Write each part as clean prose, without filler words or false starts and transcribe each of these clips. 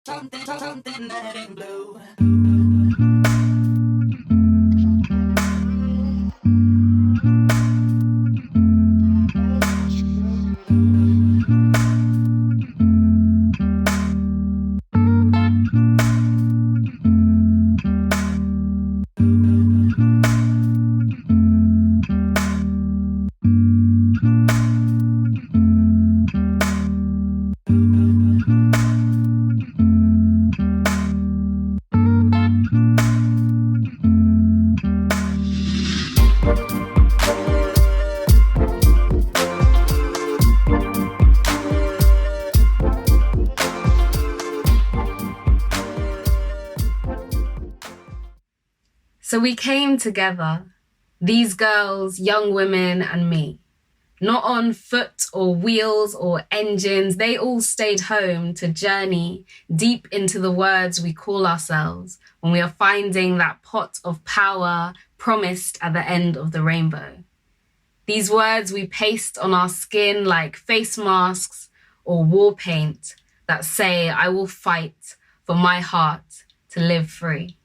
something that ain't blue. So we came together, these girls, young women and me, not on foot or wheels or engines. They all stayed home to journey deep into the words we call ourselves when we are finding that pot of power promised at the end of the rainbow. These words we paste on our skin like face masks or war paint that say, I will fight for my heart to live free.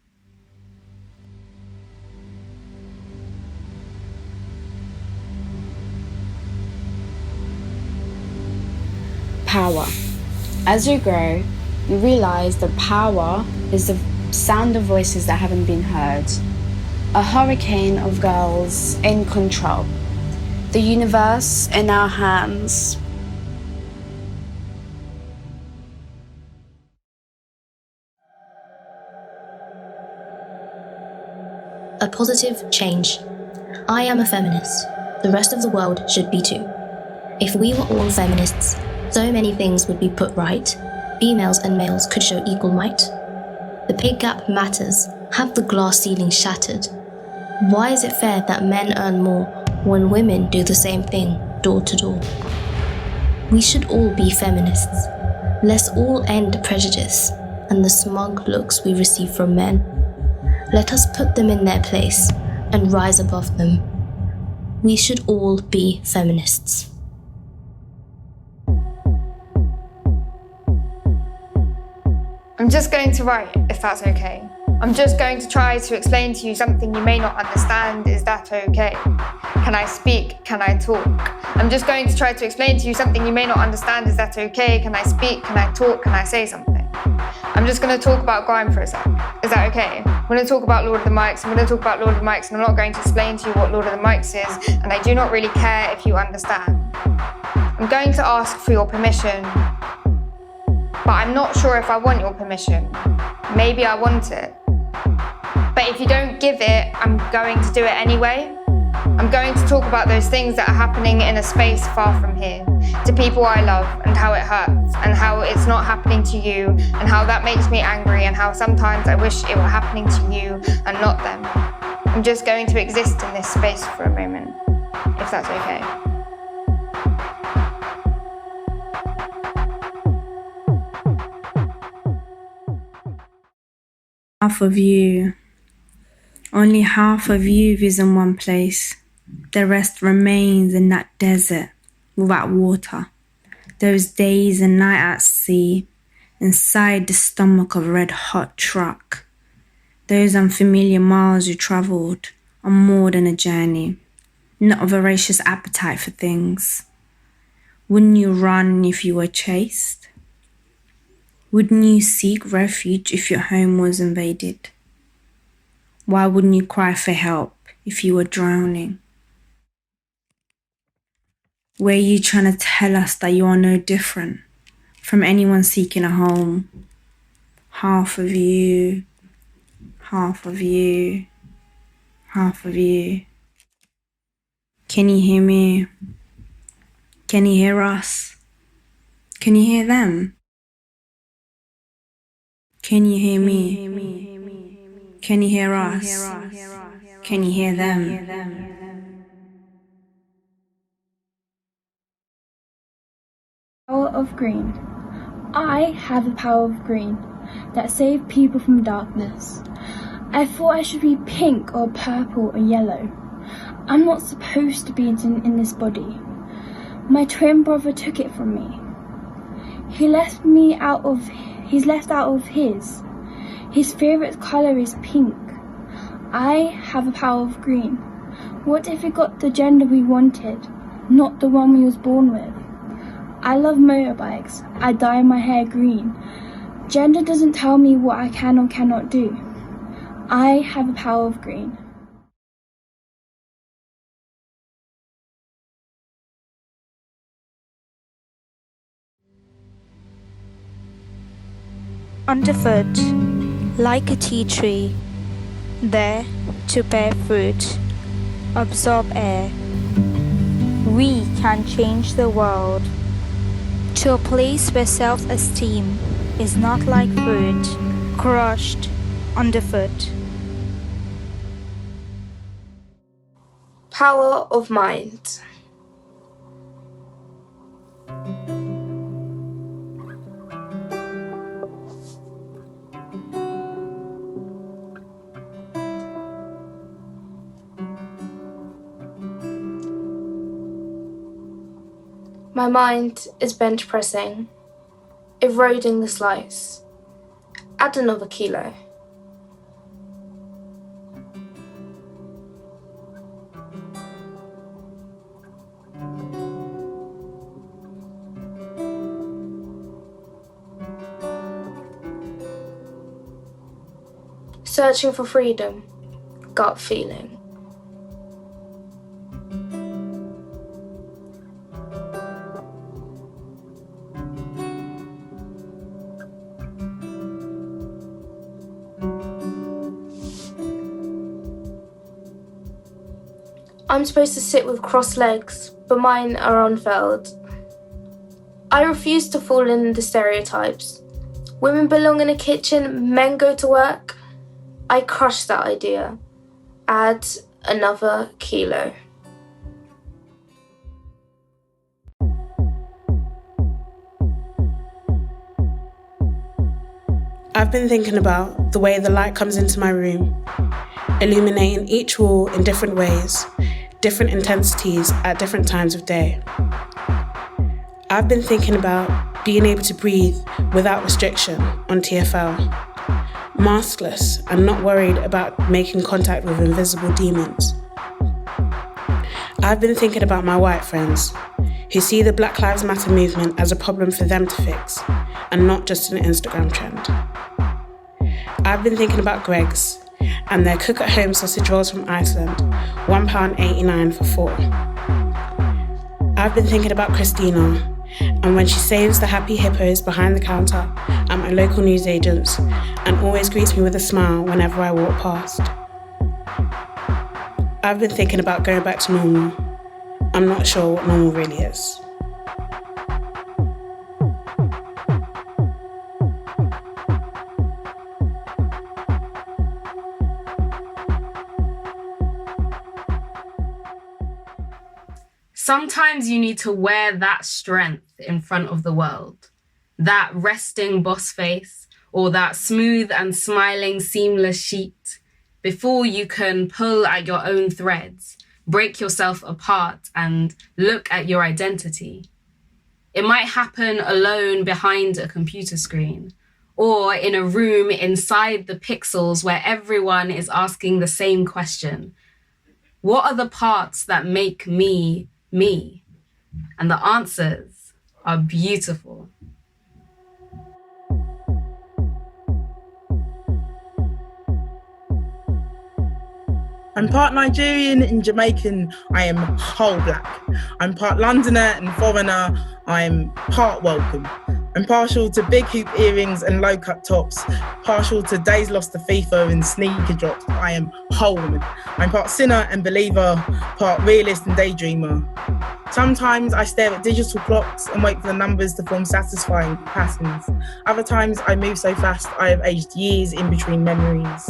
Power. As you grow, you realize that power is the sound of voices that haven't been heard. A hurricane of girls in control. The universe in our hands. A positive change. I am a feminist. The rest of the world should be too. If we were all feminists, so many things would be put right. Females and males could show equal might. The pay gap matters. Have the glass ceiling shattered. Why is it fair that men earn more when women do the same thing door to door? We should all be feminists. Let's all end prejudice and the smug looks we receive from men. Let us put them in their place and rise above them. We should all be feminists. I'm just going to write, if that's okay. I'm just going to try to explain to you something you may not understand. Is that okay? Can I speak? Can I talk? I'm just going to try to explain to you something you may not understand. Is that okay? Can I speak? Can I talk? Can I say something? I'm just going to talk about grime for a sec. Is that okay? I'm going to talk about Lord of the Mics. I'm going to talk about Lord of the Mics, and I'm not going to explain to you what Lord of the Mics is, and I do not really care if you understand. I'm going to ask for your permission, but I'm not sure if I want your permission. Maybe I want it. But if you don't give it, I'm going to do it anyway. I'm going to talk about those things that are happening in a space far from here, to people I love, and how it hurts, and how it's not happening to you, and how that makes me angry, and how sometimes I wish it were happening to you and not them. I'm just going to exist in this space for a moment, if that's okay. Half of you, only half of you is in one place. The rest remains in that desert without water. Those days and nights at sea, inside the stomach of a red-hot truck. Those unfamiliar miles you travelled are more than a journey, not a voracious appetite for things. Wouldn't you run if you were chased? Wouldn't you seek refuge if your home was invaded? Why wouldn't you cry for help if you were drowning? Were you trying to tell us that you are no different from anyone seeking a home? Half of you, half of you, half of you. Can you hear me? Can you hear us? Can you hear them? Can you hear me? Can you hear us? Can you hear them? Power of green. I have the power of green that save people from darkness. I thought I should be pink or purple or yellow. I'm not supposed to be in this body. My twin brother took it from me. He left me out of he's left out of his. His favourite colour is pink. I have a power of green. What if we got the gender we wanted, not the one we was born with? I love motorbikes. I dye my hair green. Gender doesn't tell me what I can or cannot do. I have a power of green. Underfoot, like a tea tree, there to bear fruit, absorb air. We can change the world to a place where self-esteem is not like fruit, crushed underfoot. Power of mind. My mind is bench pressing, eroding the slice. Add another kilo. Searching for freedom, gut feeling. I'm supposed to sit with crossed legs, but mine are unfurled. I refuse to fall in the stereotypes. Women belong in a kitchen, men go to work. I crush that idea. Add another kilo. I've been thinking about the way the light comes into my room, illuminating each wall in different ways, different intensities at different times of day. I've been thinking about being able to breathe without restriction on TFL, maskless and not worried about making contact with invisible demons. I've been thinking about my white friends who see the Black Lives Matter movement as a problem for them to fix and not just an Instagram trend. I've been thinking about Greg's and their cook-at-home sausage rolls from Iceland, £1.89 for 4. I've been thinking about Christina and when she saves the happy hippos behind the counter at my local newsagents and always greets me with a smile whenever I walk past. I've been thinking about going back to normal. I'm not sure what normal really is. Sometimes you need to wear that strength in front of the world, that resting boss face, or that smooth and smiling seamless sheet, before you can pull at your own threads, break yourself apart, and look at your identity. It might happen alone behind a computer screen, or in a room inside the pixels where everyone is asking the same question. What are the parts that make me? Me. And the answers are beautiful. I'm part Nigerian and Jamaican, I am whole black. I'm part Londoner and foreigner, I'm part welcome. I'm partial to big hoop earrings and low cut tops, partial to days lost to FIFA and sneaker drops. I am whole woman. I'm part sinner and believer, part realist and daydreamer. Sometimes I stare at digital clocks and wait for the numbers to form satisfying patterns. Other times I move so fast I have aged years in between memories.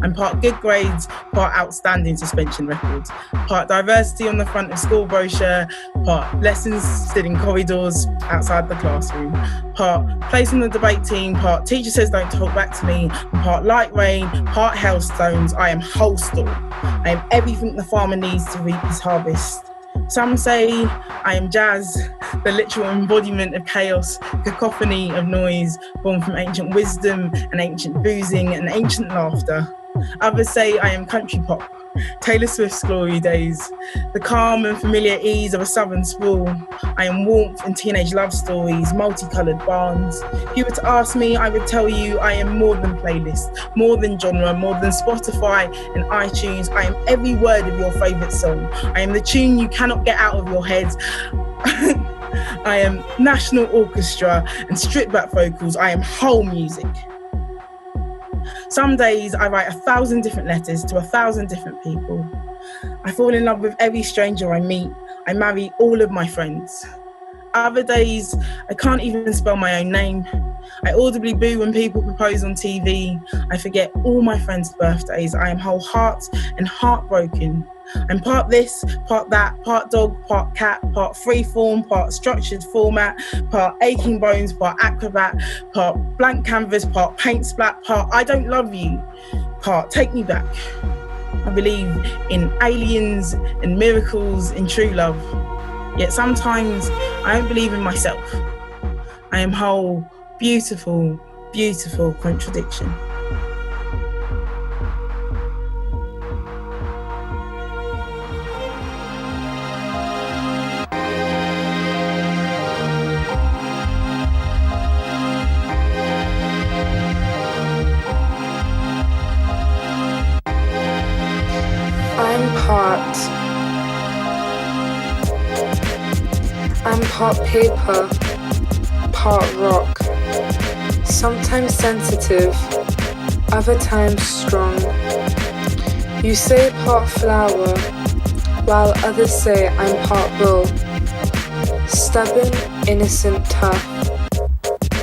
I'm part good grades, part outstanding suspension records, part diversity on the front of school brochure, part lessons stood in corridors outside the classroom, part place in the debate team, part teacher says don't talk back to me, part light rain, part hailstones. I am whole store. I am everything the farmer needs to reap his harvest. Some say I am jazz, the literal embodiment of chaos, cacophony of noise, born from ancient wisdom and ancient boozing and ancient laughter. Others say I am country pop, Taylor Swift's glory days, the calm and familiar ease of a southern sprawl. I am warmth and teenage love stories, multicoloured barns. If you were to ask me, I would tell you I am more than playlist, more than genre, more than Spotify and iTunes. I am every word of your favourite song. I am the tune you cannot get out of your head. I am national orchestra and stripped back vocals. I am whole music. Some days I write 1,000 different letters to 1,000 different people. I fall in love with every stranger I meet. I marry all of my friends. Other days, I can't even spell my own name. I audibly boo when people propose on TV. I forget all my friends' birthdays. I am whole heart and heartbroken. I'm part this, part that, part dog, part cat, part freeform, part structured format, part aching bones, part acrobat, part blank canvas, part paint splat, part I don't love you, part take me back. I believe in aliens and miracles and true love. Yet sometimes I don't believe in myself. I am whole, beautiful, beautiful contradiction. I'm part paper, part rock, sometimes sensitive, other times strong. You say part flower, while others say I'm part bull. Stubborn, innocent, tough.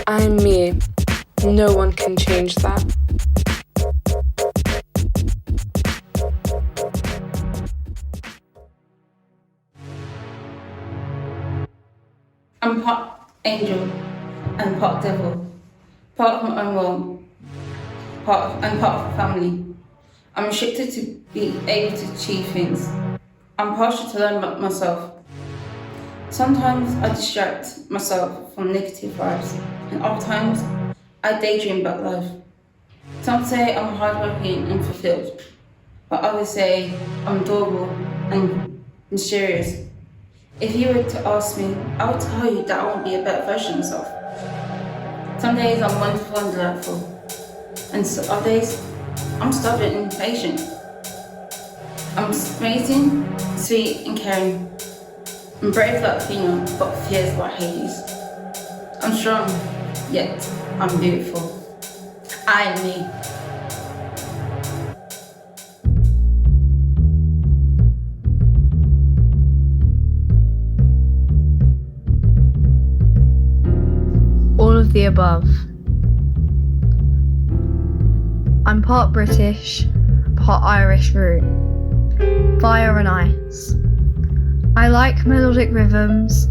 I'm me. No one can change that. I'm part angel and part devil, part of my own world, part of the family. I'm restricted to be able to achieve things. I'm partial to learn about myself. Sometimes I distract myself from negative vibes, and other times I daydream about life. Some say I'm hardworking and fulfilled, but others say I'm adorable and mysterious. If you were to ask me, I would tell you that I want to be a better version of myself. Some days I'm wonderful and delightful, and other days I'm stubborn and impatient. I'm amazing, sweet and caring. I'm brave like Athena, but fierce like Hades. I'm strong, yet I'm beautiful. I am me. All of the above. I'm part British, part Irish root, fire and ice. I like melodic rhythms,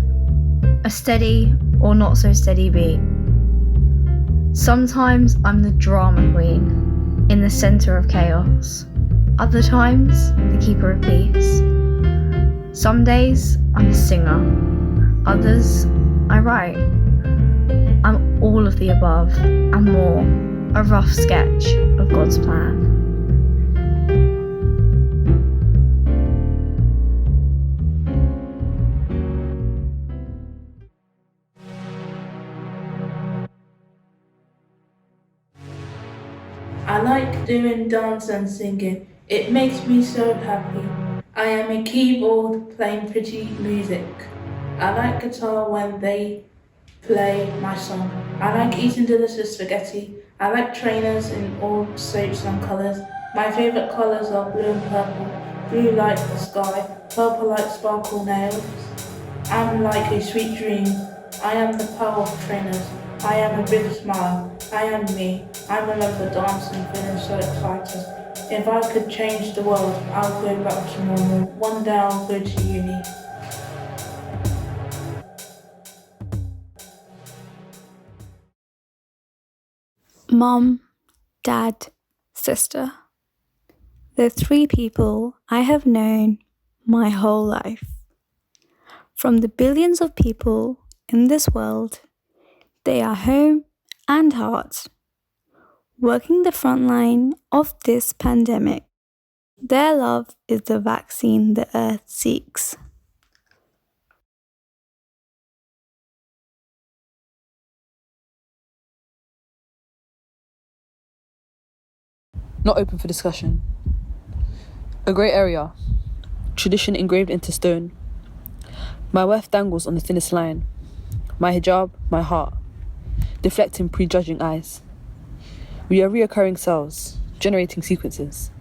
a steady or not so steady beat. Sometimes I'm the drama queen, in the centre of chaos. Other times, the keeper of peace. Some days, I'm a singer. Others, I write. I'm all of the above and more, a rough sketch of God's plan. I like doing dance and singing. It makes me so happy. I am a keyboard playing pretty music. I like guitar when they play my song. I like eating delicious spaghetti. I like trainers in all shapes and colours. My favourite colours are blue and purple. Blue like the sky, purple like sparkle nails. I'm like a sweet dream. I am the power of trainers. I am a big smile. I am me. I remember dancing, feeling so excited. If I could change the world, I'll go back to normal. One day I'll go to uni. Mom, Dad, sister. The three people I have known my whole life. From the billions of people in this world, they are home and heart, working the front line of this pandemic. Their love is the vaccine the earth seeks. Not open for discussion. A grey area, tradition engraved into stone. My worth dangles on the thinnest line. My hijab, my heart, deflecting prejudging eyes. We are reoccurring cells, generating sequences.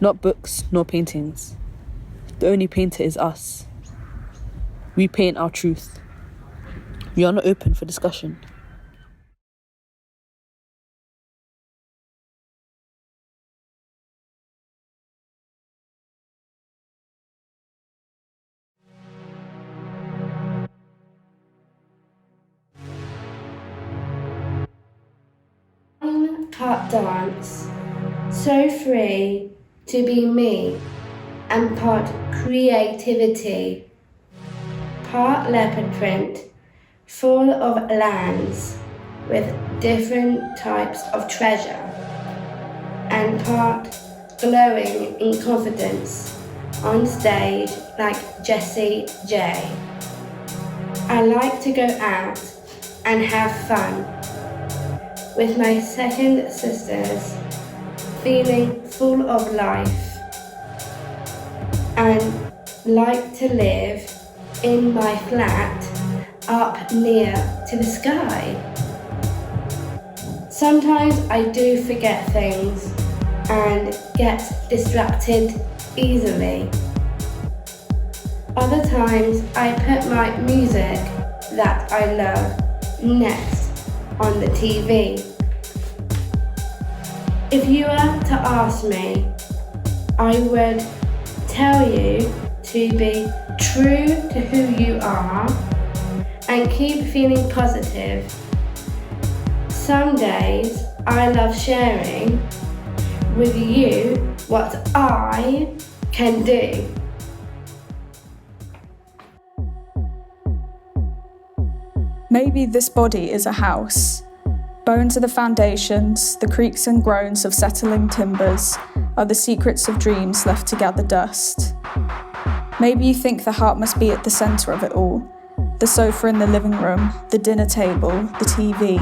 Not books, nor paintings. The only painter is us. We paint our truth. We are not open for discussion. Part dance, so free to be me, and part creativity, part leopard print, full of lands with different types of treasure, and part glowing in confidence on stage like Jessie J. I like to go out and have fun with my second sisters, feeling full of life, and like to live in my flat up near to the sky. Sometimes I do forget things and get distracted easily. Other times I put my music that I love next on the TV. If you were to ask me, I would tell you to be true to who you are and keep feeling positive. Some days I love sharing with you what I can do. Maybe this body is a house. Bones are the foundations, the creaks and groans of settling timbers are the secrets of dreams left to gather dust. Maybe you think the heart must be at the centre of it all, the sofa in the living room, the dinner table, the TV.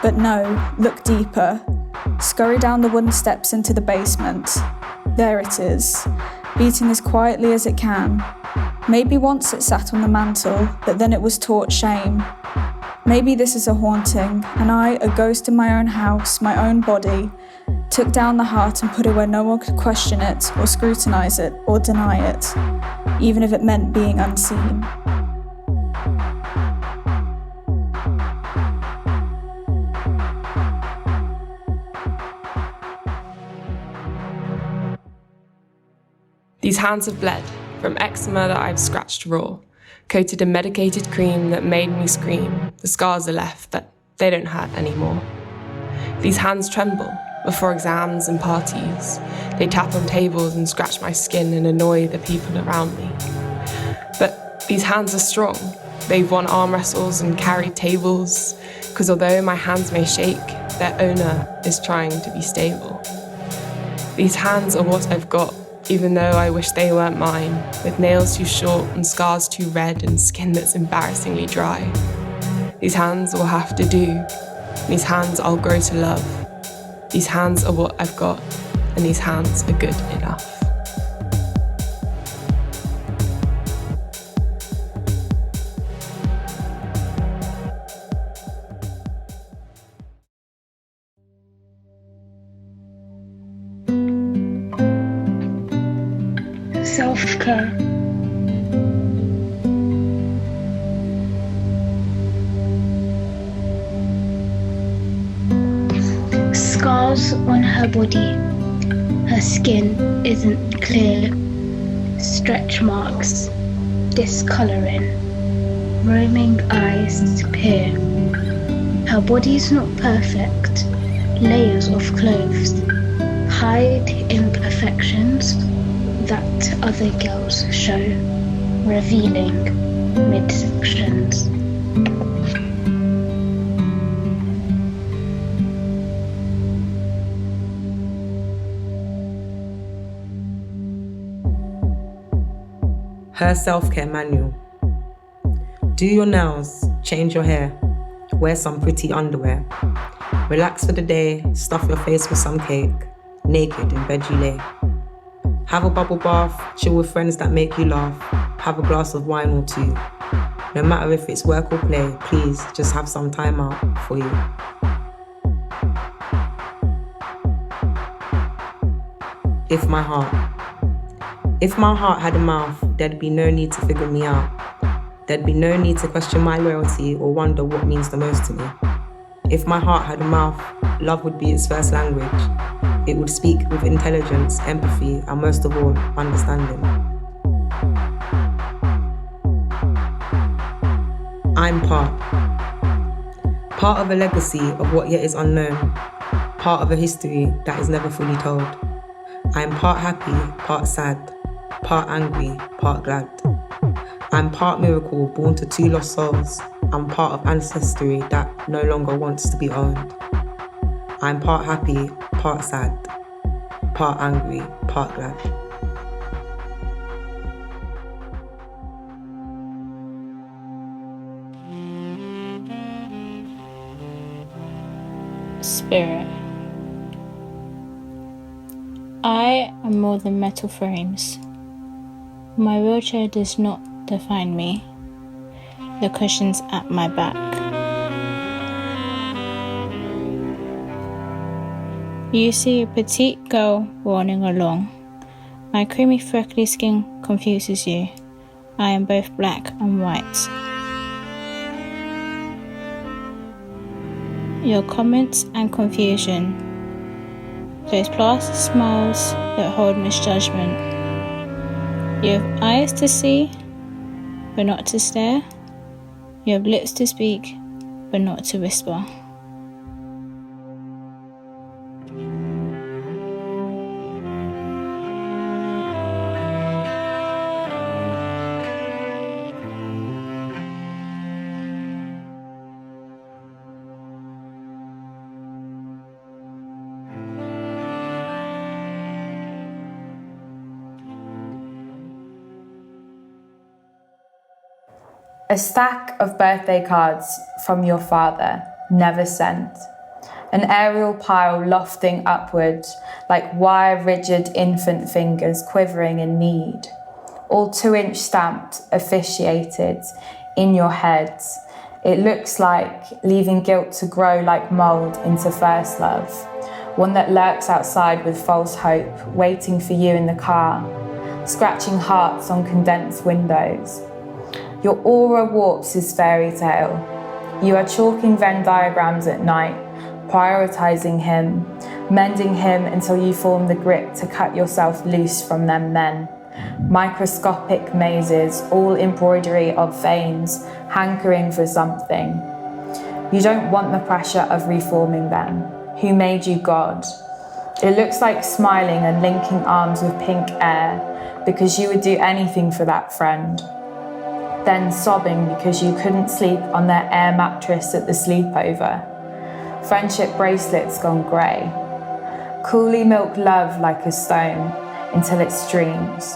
But no, look deeper. Scurry down the wooden steps into the basement. There it is, beating as quietly as it can. Maybe once it sat on the mantel, but then it was taught shame. Maybe this is a haunting, and I, a ghost in my own house, my own body, took down the heart and put it where no one could question it, or scrutinise it, or deny it, even if it meant being unseen. These hands have bled from eczema that I've scratched raw, coated in medicated cream that made me scream. The scars are left, but they don't hurt anymore. These hands tremble before exams and parties. They tap on tables and scratch my skin and annoy the people around me. But these hands are strong. They've won arm wrestles and carried tables, because although my hands may shake, their owner is trying to be stable. These hands are what I've got, even though I wish they weren't mine, with nails too short and scars too red and skin that's embarrassingly dry. These hands will have to do. These hands I'll grow to love. These hands are what I've got, and these hands are good enough. Self-care. Scars on her body. Her skin isn't clear. Stretch marks, discoloring. Roaming eyes peer. Her body's not perfect. Layers of clothes hide imperfections that other girls show. revealing midsections. Her self-care manual. Do your nails, change your hair, wear some pretty underwear. Relax for the day, stuff your face with some cake, naked in bed you lay. Have a bubble bath, chill with friends that make you laugh, have a glass of wine or two. No matter if it's work or play, please just have some time out for you. If my heart had a mouth, there'd be no need to figure me out. There'd be no need to question my loyalty or wonder what means the most to me. If my heart had a mouth, love would be its first language. It would speak with intelligence, empathy, and most of all, understanding. I'm part of a legacy of what yet is unknown, part of a history that is never fully told. I am part happy, part sad, part angry, part glad. I'm part miracle, born to two lost souls. I'm part of ancestry that no longer wants to be owned. I'm part happy, part sad, part angry, part glad. Spirit. I am more than metal frames. My wheelchair does not define me. The cushions at my back. You see a petite girl running along. My creamy freckly skin confuses you. I am both black and white. Your comments and confusion. Those plastered smiles that hold misjudgment. You have eyes to see, but not to stare. You have lips to speak, but not to whisper. A stack of birthday cards from your father, never sent. An aerial pile lofting upwards, like wire-rigid infant fingers quivering in need. All 2-inch stamped, officiated, in your heads. It looks like leaving guilt to grow like mould into first love. One that lurks outside with false hope, waiting for you in the car. Scratching hearts on condensed windows. Your aura warps his fairy tale. You are chalking Venn diagrams at night, prioritizing him, mending him until you form the grit to cut yourself loose from them then. Microscopic mazes, all embroidery of veins, hankering for something. You don't want the pressure of reforming them. Who made you God? It looks like smiling and linking arms with pink air, because you would do anything for that friend. Then sobbing because you couldn't sleep on their air mattress at the sleepover. Friendship bracelets gone grey. Coolly milk love like a stone until it streams.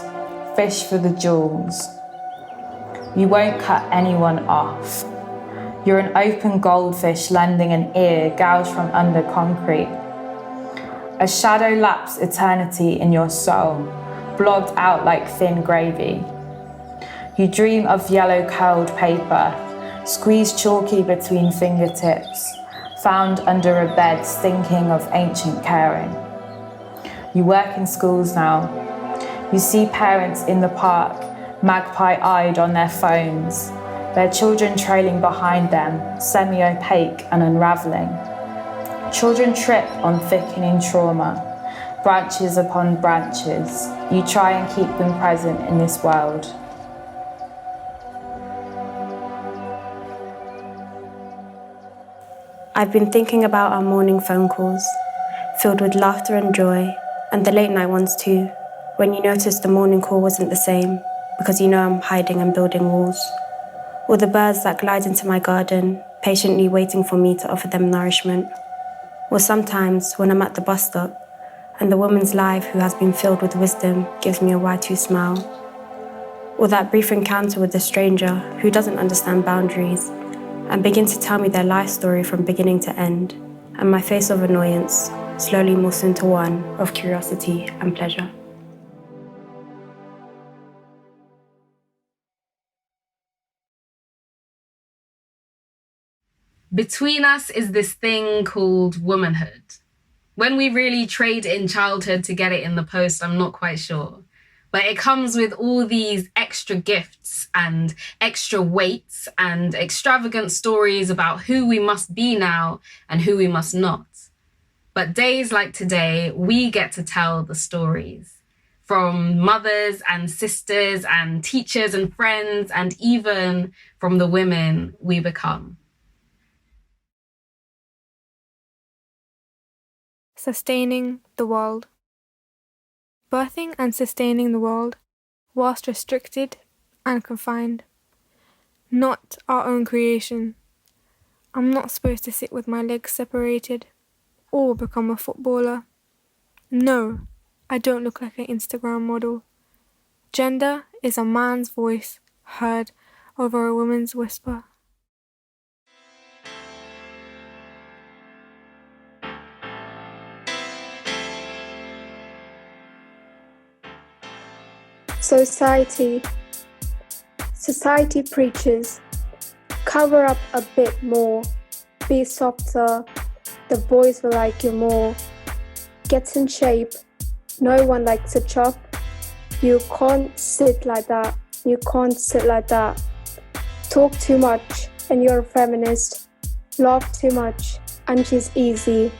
Fish for the jewels. You won't cut anyone off. You're an open goldfish lending an ear gouged from under concrete. A shadow lapse eternity in your soul, blogged out like thin gravy. You dream of yellow curled paper, squeezed chalky between fingertips, found under a bed stinking of ancient caring. You work in schools now. You see parents in the park, magpie-eyed on their phones, their children trailing behind them, semi-opaque and unraveling. Children trip on thickening trauma, branches upon branches. You try and keep them present in this world. I've been thinking about our morning phone calls, filled with laughter and joy, and the late night ones too, when you noticed the morning call wasn't the same, because you know I'm hiding and building walls. Or the birds that glide into my garden, patiently waiting for me to offer them nourishment. Or sometimes when I'm at the bus stop and the woman's life who has been filled with wisdom gives me a Y2 smile. Or that brief encounter with a stranger who doesn't understand boundaries and begin to tell me their life story from beginning to end, and my face of annoyance slowly morphs into one of curiosity and pleasure. Between us is this thing called womanhood. When we really trade in childhood to get it in the post, I'm not quite sure. But it comes with all these extra gifts and extra weights and extravagant stories about who we must be now and who we must not. But days like today, we get to tell the stories. From mothers and sisters and teachers and friends, and even from the women we become. Sustaining the world. Birthing and sustaining the world, whilst restricted and confined. Not our own creation. I'm not supposed to sit with my legs separated, or become a footballer. No, I don't look like an Instagram model. Gender is a man's voice heard over a woman's whisper. Society preaches, cover up a bit more, be softer, the boys will like you more. Get in shape, no one likes a chop. You can't sit like that, you can't sit like that. Talk too much and you're a feminist. Laugh too much and she's easy.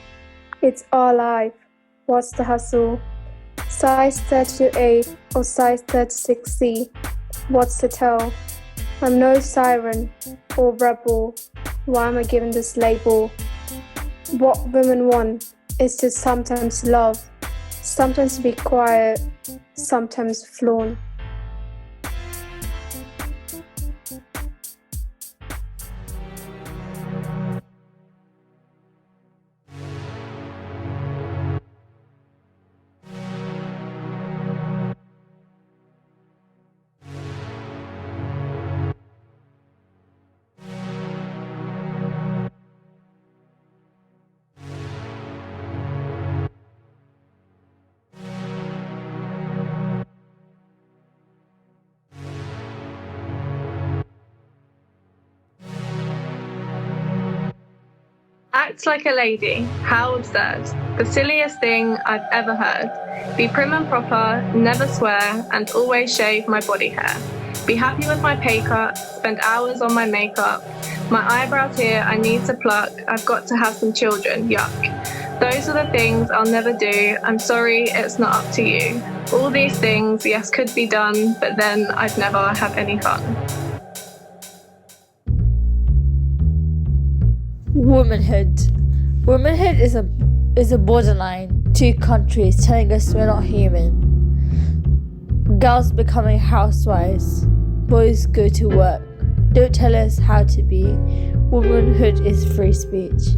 It's our life, what's the hustle? Size 38 or size 36C, what's the tell? I'm no siren or rebel, why am I given this label? What women want is to sometimes love, sometimes be quiet, sometimes flaunt. Act like a lady, how absurd. The silliest thing I've ever heard. Be prim and proper, never swear, and always shave my body hair. Be happy with my pay cut, spend hours on my makeup. My eyebrows here I need to pluck, I've got to have some children, yuck. Those are the things I'll never do, I'm sorry, it's not up to you. All these things, yes, could be done, but then I'd never have any fun. Womanhood. Womanhood is a borderline. Two countries telling us we're not human. Girls becoming housewives. Boys go to work. Don't tell us how to be. Womanhood is free speech.